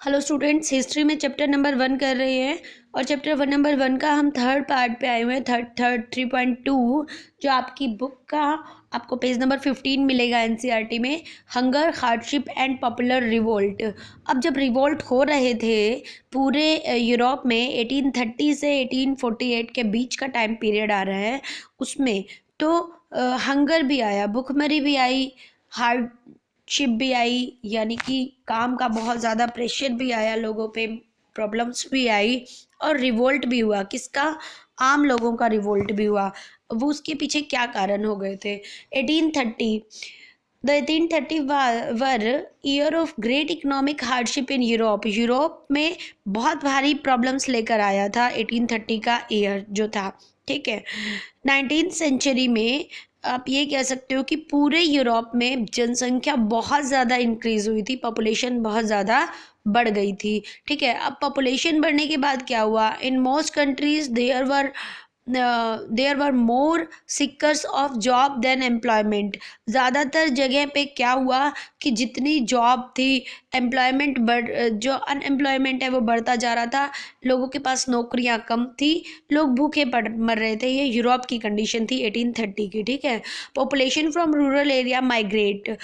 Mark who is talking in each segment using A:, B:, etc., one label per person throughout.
A: Hello students, history में chapter number 1 कर रहे हैं और चैप्टर 1 नंबर 1 का हम थर्ड पार्ट पे आए हुए हैं। थर्ड 3.2 जो आपकी बुक का आपको पेज नंबर 15 मिलेगा एनसीईआरटी में, hunger, hardship and popular revolt. अब जब रिवोल्ट हो रहे थे पूरे यूरोप में 1830 से 1848 के बीच का टाइम पीरियड आ रहा है, उसमें तो हंगर भी आया, भुखमरी भी आई, हार्ड शिप भी आई, यानी कि काम का बहुत ज़्यादा प्रेशर भी आया, लोगों पे प्रॉब्लम्स भी आई और रिवोल्ट भी हुआ। किसका? आम लोगों का रिवोल्ट भी हुआ। वो उसके पीछे क्या कारण हो गए थे? 1830 the 1830 were year of great economic hardship in Europe. Europe में बहुत भारी प्रॉब्लम्स लेकर आया था 1830 का ईयर जो था। ठीक है, 19th सेंचुरी में आप ये कह सकते हो कि पूरे यूरोप में जनसंख्या बहुत ज़्यादा इंक्रीज हुई थी, पॉपुलेशन बहुत ज़्यादा बढ़ गई थी। ठीक है, अब पॉपुलेशन बढ़ने के बाद क्या हुआ? In most countries there were more seekers of job than employment. ज़्यादातर जगह पे क्या हुआ कि जितनी जॉब थी, एम्प्लॉयमेंट जो अनएम्प्लॉयमेंट है वो बढ़ता जा रहा था, लोगों के पास नौकरियां कम थी, लोग भूखे पड़ मर रहे थे। ये यूरोप की कंडीशन थी 1830 की। ठीक है, population from rural area migrate.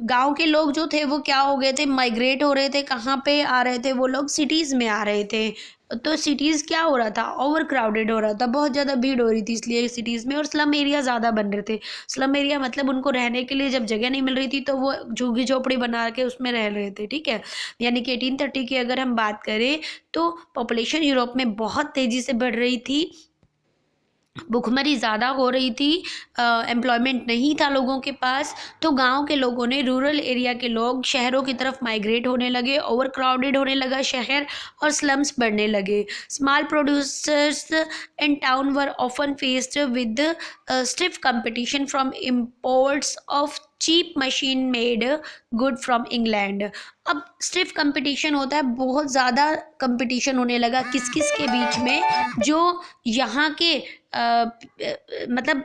A: गांव के लोग जो थे वो क्या हो गए थे? माइग्रेट हो रहे थे। कहाँ पे आ रहे थे वो लोग? सिटीज़ में आ रहे थे। तो सिटीज़ क्या हो रहा था? ओवर क्राउडेड हो रहा था, बहुत ज़्यादा भीड़ हो रही थी इसलिए सिटीज़ में, और स्लम एरिया ज़्यादा बन रहे थे। स्लम एरिया मतलब उनको रहने के लिए जब जगह नहीं मिल रही थी तो वो झुग्गी झोपड़ी बना के उसमें रह रहे थे। ठीक है, यानी कि 1830 की अगर हम बात करें तो पॉपुलेशन यूरोप में बहुत तेज़ी से बढ़ रही थी, भुखमरी ज़्यादा हो रही थी, एम्प्लॉयमेंट नहीं था लोगों के पास। तो गांव के लोगों ने, रूरल एरिया के लोग शहरों की तरफ माइग्रेट होने लगे, ओवर क्राउडेड होने लगा शहर और स्लम्स बढ़ने लगे। Small producers in town were often faced with stiff competition from imports of cheap machine made good from England. अब स्टिफ कंपटीशन होता है, बहुत ज़्यादा कंपटीशन होने लगा किस किस के बीच में? जो यहाँ के मतलब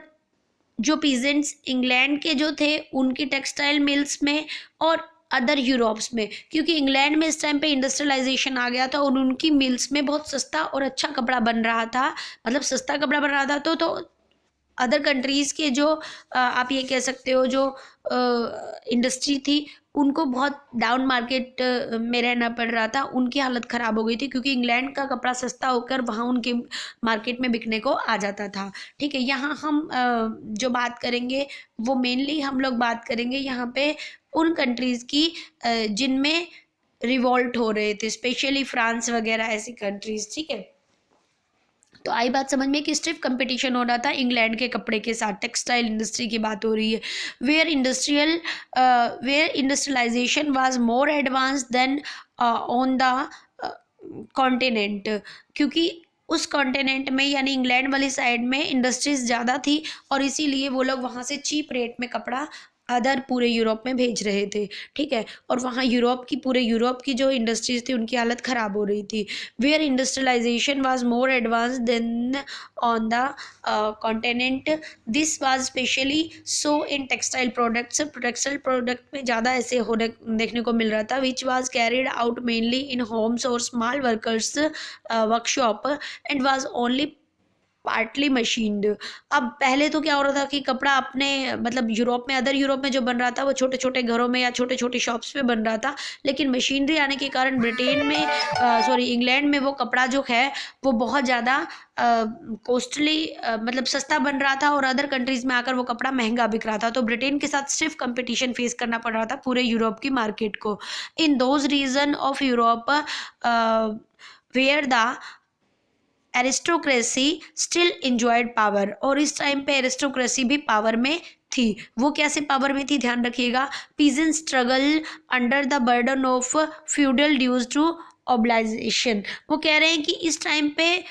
A: जो पीजेंट्स इंग्लैंड के जो थे उनकी टेक्सटाइल मिल्स में और अदर यूरोप्स में, क्योंकि इंग्लैंड में इस टाइम पे इंडस्ट्रियलाइजेशन आ गया था और उनकी मिल्स में बहुत सस्ता और अच्छा कपड़ा बन रहा था, मतलब सस्ता कपड़ा बन रहा था। तो अदर कंट्रीज़ के जो आप ये कह सकते हो जो इंडस्ट्री थी उनको बहुत डाउन मार्केट में रहना पड़ रहा था, उनकी हालत ख़राब हो गई थी क्योंकि इंग्लैंड का कपड़ा सस्ता होकर वहाँ उनके मार्केट में बिकने को आ जाता था। ठीक है, यहाँ हम जो बात करेंगे वो मेनली हम लोग बात करेंगे यहाँ पे उन कंट्रीज़ की जिनमें रिवॉल्ट हो रहे थे, स्पेशली फ्रांस वगैरह ऐसी कंट्रीज़। ठीक है, तो आई बात समझ में कि स्टिफ कंपटीशन हो रहा था इंग्लैंड के कपड़े के साथ। टेक्सटाइल इंडस्ट्री की बात हो रही है। Where industrialisation was more advance than on the continent, क्योंकि उस कॉन्टिनेंट में यानी इंग्लैंड वाली साइड में इंडस्ट्रीज ज़्यादा थी और इसीलिए वो लोग वहाँ से चीप रेट में कपड़ा अदर पूरे यूरोप में भेज रहे थे। ठीक है, और वहाँ पूरे यूरोप की जो इंडस्ट्रीज थी उनकी हालत ख़राब हो रही थी। Where industrialisation was more advance than on the continent, this was specially so in textile products. Textile product में ज़्यादा ऐसे होने देखने को मिल रहा था, which was carried out mainly in homes और small workers workshop and was only partly machined. अब पहले तो क्या हो रहा था कि कपड़ा अपने मतलब यूरोप में, अदर यूरोप में जो बन रहा था वो छोटे छोटे घरों में या छोटे छोटे शॉप्स पे बन रहा था, लेकिन मशीनरी आने के कारण ब्रिटेन में इंग्लैंड में वो कपड़ा जो है वो बहुत ज़्यादा कॉस्टली मतलब सस्ता बन रहा था और अदर कंट्रीज़ में आकर वो कपड़ा महंगा बिक रहा था। तो ब्रिटेन के साथ सिर्फ कंपटीशन फेस करना पड़ रहा था पूरे यूरोप की मार्केट को। In those region of Europe where the aristocracy still enjoyed power, और इस टाइम पे एरिस्टोक्रेसी भी पावर में थी। वो कैसे पावर में थी ध्यान रखिएगा? Peasant struggle under the burden of feudal dues to obligation. वो कह रहे हैं कि इस टाइम पे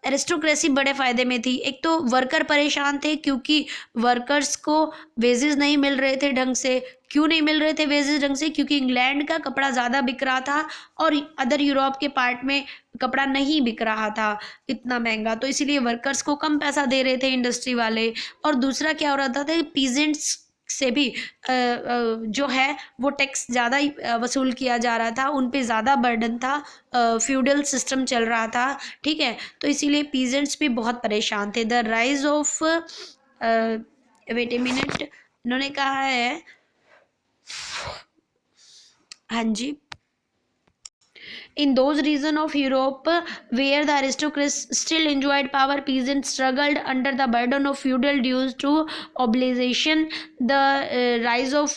A: एरिस्टोक्रेसी बड़े फ़ायदे में थी। एक तो वर्कर परेशान थे क्योंकि वर्कर्स को वेजेस नहीं मिल रहे थे ढंग से। क्यों नहीं मिल रहे थे वेजेस ढंग से? क्योंकि इंग्लैंड का कपड़ा ज़्यादा बिक रहा था और अदर यूरोप के पार्ट में कपड़ा नहीं बिक रहा था इतना महंगा, तो इसीलिए वर्कर्स को कम पैसा दे रहे थे इंडस्ट्री वाले। और दूसरा क्या हो रहा था, पीजेंट्स से भी जो है वो टैक्स ज़्यादा ही वसूल किया जा रहा था, उन पे ज़्यादा बर्डन था, फ्यूडल सिस्टम चल रहा था, ठीक है। तो इसीलिए पीजेंट्स भी बहुत परेशान थे। The rise of wait a minute, उन्होंने कहा है, हाँ जी, in those regions of Europe where the aristocrats still enjoyed power, peasants struggled under the burden of feudal dues to obligation. The rise of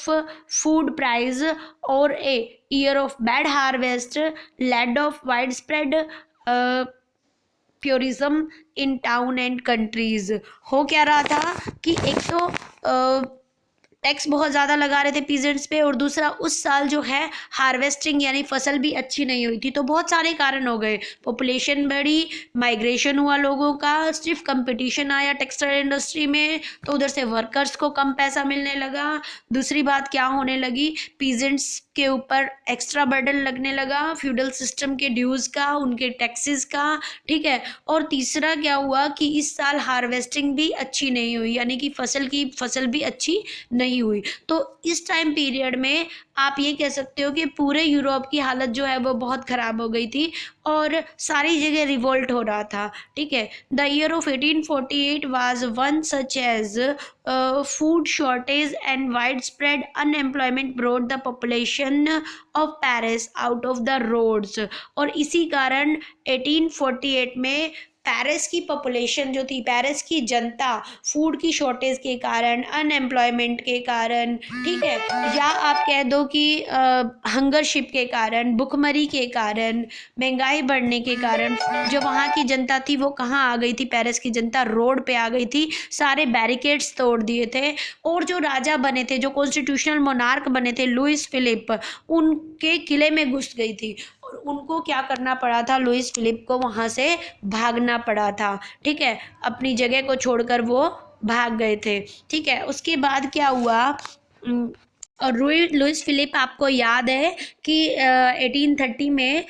A: food price or a year of bad harvest led of widespread pauperism in town and countries. हो क्या रहा था कि एक तो tax बहुत ज़्यादा लगा रहे थे पीजेंट्स पे, और दूसरा उस साल जो है हार्वेस्टिंग यानी फसल भी अच्छी नहीं हुई थी। तो बहुत सारे कारण हो गए, पॉपुलेशन बढ़ी, माइग्रेशन हुआ लोगों का, सिर्फ कंपटीशन आया टेक्सटाइल इंडस्ट्री में, तो उधर से वर्कर्स को कम पैसा मिलने लगा। दूसरी बात क्या होने लगी, पीजेंट्स के ऊपर एक्स्ट्रा बर्डन लगने लगा फ्यूडल सिस्टम के ड्यूज़ का, उनके टैक्सेस का, ठीक है। और तीसरा क्या हुआ कि इस साल हार्वेस्टिंग भी अच्छी नहीं हुई, यानी कि फसल भी अच्छी नहीं हुई। तो इस टाइम पीरियड में आप ये कह सकते हो कि पूरे यूरोप की हालत जो है वो बहुत ख़राब हो गई थी और सारी जगह रिवोल्ट हो रहा था, ठीक है। The year of 1848 was one such as food shortage and wide spread unemployment brought the population of Paris out of the roads. और इसी कारण 1848 में पेरिस की पॉपुलेशन जो थी, पेरिस की जनता फूड की शॉर्टेज के कारण, अनएम्प्लॉयमेंट के कारण, ठीक है, या आप कह दो कि हंगरशिप के कारण, भुखमरी के कारण, महंगाई बढ़ने के कारण जो वहाँ की जनता थी वो कहाँ आ गई थी, पेरिस की जनता रोड पे आ गई थी, सारे बैरिकेड्स तोड़ दिए थे। और जो राजा बने थे, जो कॉन्स्टिट्यूशनल मोनार्क बने थे, लुइस फिलिप, उनके किले में घुस गई थी और उनको क्या करना पड़ा था, लुइस फिलिप को वहाँ से भागना पड़ा था, ठीक है, अपनी जगह को छोड़कर वो भाग गए थे, ठीक है। उसके बाद क्या हुआ, और लुइस फिलिप आपको याद है कि 1830 में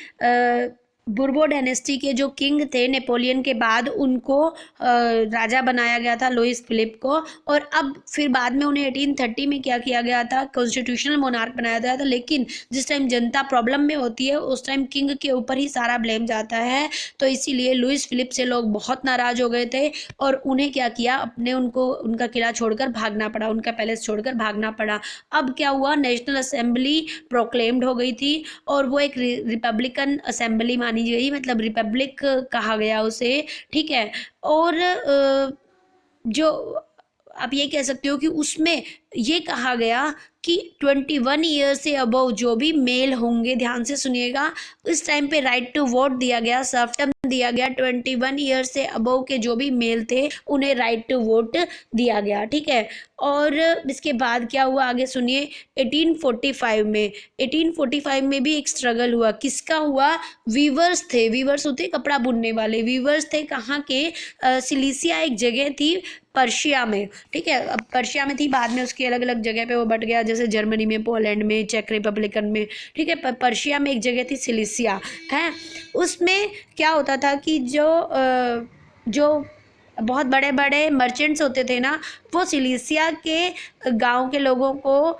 A: बुर्बो डायनेस्टी के जो किंग थे नेपोलियन के बाद, उनको राजा बनाया गया था लुइस फिलिप को। और अब फिर बाद में उन्हें 1830 में क्या किया गया था, कॉन्स्टिट्यूशनल मोनार्क बनाया गया था। लेकिन जिस टाइम जनता प्रॉब्लम में होती है उस टाइम किंग के ऊपर ही सारा ब्लेम जाता है, तो इसीलिए लुइस फिलिप से लोग बहुत नाराज हो गए थे और उन्हें क्या किया, उनको उनका किला छोड़कर भागना पड़ा, उनका पैलेस छोड़कर भागना पड़ा। अब क्या हुआ, नेशनल असेंबली प्रोक्लेम्ड हो गई थी और वो एक रिपब्लिकन असेंबली मानी गई, मतलब रिपब्लिक कहा गया उसे, ठीक है। और जो आप ये कह सकते हो कि उसमें ये कहा गया कि 21 ईयर से अबव जो भी मेल होंगे, ध्यान से सुनिएगा, इस टाइम पे राइट टू वोट दिया गया, सर्वटर्म दिया गया, 21 ईयर से अबव के जो भी मेल थे उन्हें राइट टू वोट दिया गया, ठीक है। और इसके बाद क्या हुआ आगे सुनिए, 1845 में भी एक स्ट्रगल हुआ। किसका हुआ, वीवर्स थे, वीवर्स होते कपड़ा बुनने वाले, वीवर्स थे कहाँ के, सिलीसिया एक जगह थी पर्शिया में, ठीक है। अब पर्शिया में थी, बाद में उसकी अलग अलग जगह पे वो बट गया, जैसे जर्मनी में, पोलैंड में, चेक रिपब्लिकन में, ठीक है। पर्शिया में एक जगह थी सिलीसिया, है। उसमें क्या होता था कि जो बहुत बड़े बड़े मर्चेंट्स होते थे ना, वो सिलीसिया के गांव के लोगों को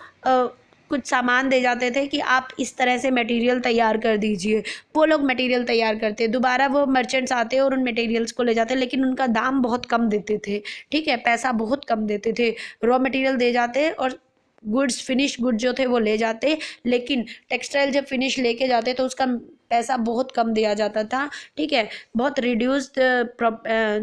A: कुछ सामान दे जाते थे कि आप इस तरह से मटेरियल तैयार कर दीजिए। वो लोग मटेरियल तैयार करते, दोबारा वो मर्चेंट्स आते और उन मटेरियल्स को ले जाते, लेकिन उनका दाम बहुत कम देते थे, ठीक है, पैसा बहुत कम देते थे। रॉ मटेरियल दे जाते और गुड्स, फिनिश गुड जो थे वो ले जाते, लेकिन टेक्सटाइल जब फिनिश लेके जाते तो उसका पैसा बहुत कम दिया जाता था, ठीक है, बहुत रिड्यूस्ड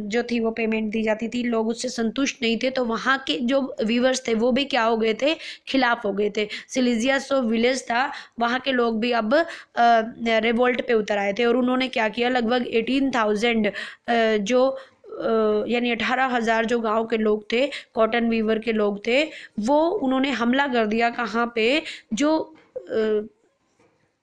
A: जो थी वो पेमेंट दी जाती थी। लोग उससे संतुष्ट नहीं थे, तो वहाँ के जो वीवर्स थे वो भी क्या हो गए थे, खिलाफ हो गए थे। सिलीजिया जो विलेज था वहाँ के लोग भी अब रिवोल्ट पे उतर आए थे और उन्होंने क्या किया, लगभग 18,000 जो यानी 18,000 जो गांव के लोग थे, कॉटन वीवर के लोग थे, वो उन्होंने हमला कर दिया कहाँ पे,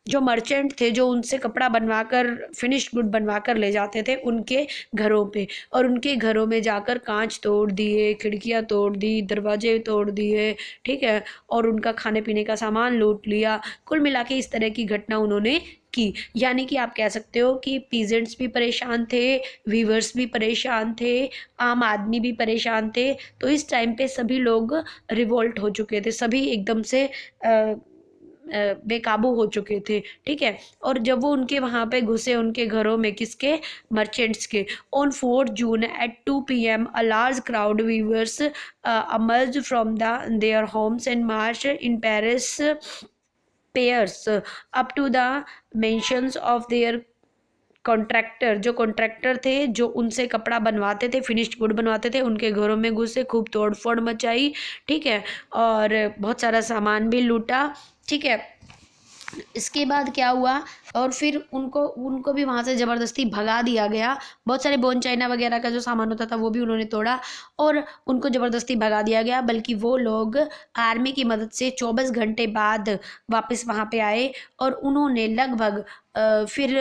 A: जो मर्चेंट थे, जो उनसे कपड़ा बनवाकर, फिनिश्ड गुड बनवाकर ले जाते थे उनके घरों पे, और उनके घरों में जाकर कांच तोड़ दिए, खिड़कियां तोड़ दी, दरवाजे तोड़ दिए, ठीक है, और उनका खाने पीने का सामान लूट लिया। कुल मिला के इस तरह की घटना उन्होंने की। यानी कि आप कह सकते हो कि पीजेंट्स भी परेशान थे, वीवर्स भी परेशान थे, आम आदमी भी परेशान थे। तो इस टाइम पे सभी लोग रिवोल्ट हो चुके थे, सभी एकदम से बेकाबू हो चुके थे। ठीक है, और जब वो उनके वहाँ पे घुसे उनके घरों में, किसके, मर्चेंट्स के, on 4 June at 2 p.m. a large crowd weavers emerged from their homes and marched in Paris pairs up to the mansions of their contractor. जो कॉन्ट्रैक्टर थे, जो उनसे कपड़ा बनवाते थे, फिनिश्ड गुड बनवाते थे, उनके घरों में घुसे, खूब तोड़ फोड़ मचाई। ठीक है, और बहुत सारा सामान भी लूटा। ठीक है, इसके बाद क्या हुआ, और फिर उनको उनको भी वहाँ से ज़बरदस्ती भगा दिया गया। बहुत सारे बोन चाइना वगैरह का जो सामान होता था वो भी उन्होंने तोड़ा और उनको ज़बरदस्ती भगा दिया गया। बल्कि वो लोग आर्मी की मदद से 24 घंटे बाद वापस वहाँ पे आए और उन्होंने लगभग फिर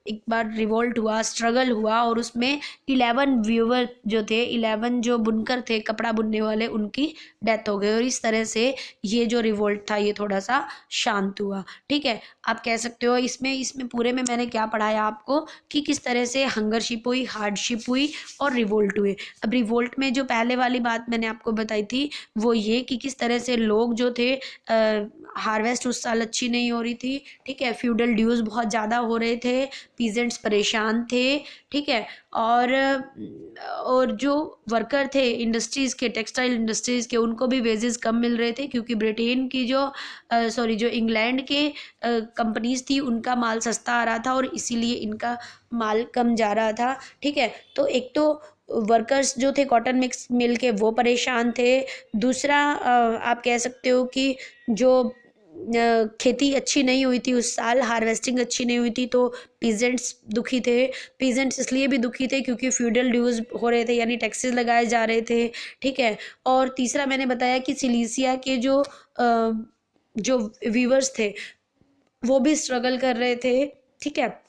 A: एक बार रिवोल्ट हुआ, स्ट्रगल हुआ, और उसमें 11 व्यूवर जो थे, 11 जो बुनकर थे, कपड़ा बुनने वाले, उनकी डेथ हो गई। और इस तरह से ये जो रिवोल्ट था ये थोड़ा सा शांत हुआ। ठीक है, आप कह सकते हो इसमें पूरे में मैंने क्या पढ़ाया आपको कि किस तरह से हंगरशिप हुई, हार्डशिप हुई और रिवोल्ट हुए। अब रिवोल्ट में जो पहले वाली बात मैंने आपको बताई थी वो ये कि किस तरह से लोग जो थे, हार्वेस्ट उस साल अच्छी नहीं हो रही थी। ठीक है, फ्यूडल ड्यूज बहुत ज़्यादा हो रहे थे, पीजेंट्स परेशान थे। ठीक है, और जो वर्कर थे इंडस्ट्रीज़ के, टेक्सटाइल इंडस्ट्रीज़ के, उनको भी वेजेस कम मिल रहे थे क्योंकि ब्रिटेन की जो इंग्लैंड के कंपनीज थी उनका माल सस्ता आ रहा था और इसीलिए इनका माल कम जा रहा था। ठीक है, तो एक तो वर्कर्स जो थे कॉटन मिक्स मिल के वो परेशान थे। दूसरा आप कह सकते हो कि जो खेती अच्छी नहीं हुई थी उस साल, हार्वेस्टिंग अच्छी नहीं हुई थी, तो पीजेंट्स दुखी थे। पीजेंट्स इसलिए भी दुखी थे क्योंकि फ्यूडल ड्यूज हो रहे थे, यानी टैक्सेस लगाए जा रहे थे। ठीक है, और तीसरा मैंने बताया कि सिलीसिया के जो वीवर्स थे वो भी स्ट्रगल कर रहे थे। ठीक है,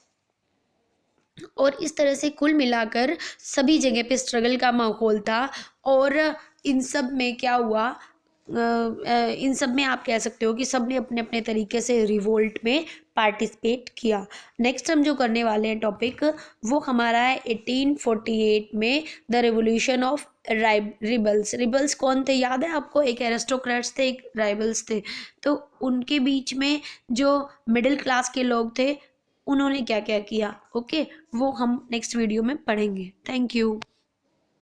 A: और इस तरह से कुल मिलाकर सभी जगह पे स्ट्रगल का माहौल था। और इन सब में क्या हुआ, इन सब में आप कह सकते हो कि सब ने अपने अपने तरीके से रिवोल्ट में पार्टिसिपेट किया। नेक्स्ट हम जो करने वाले हैं टॉपिक वो हमारा है 1848 में the revolution of rebels. Rebels कौन थे याद है आपको? एक एरिस्टोक्रेट्स थे, एक राइबल्स थे। तो उनके बीच में जो मिडिल क्लास के लोग थे उन्होंने क्या क्या किया, ओके, वो हम नेक्स्ट वीडियो में पढ़ेंगे। Thank you.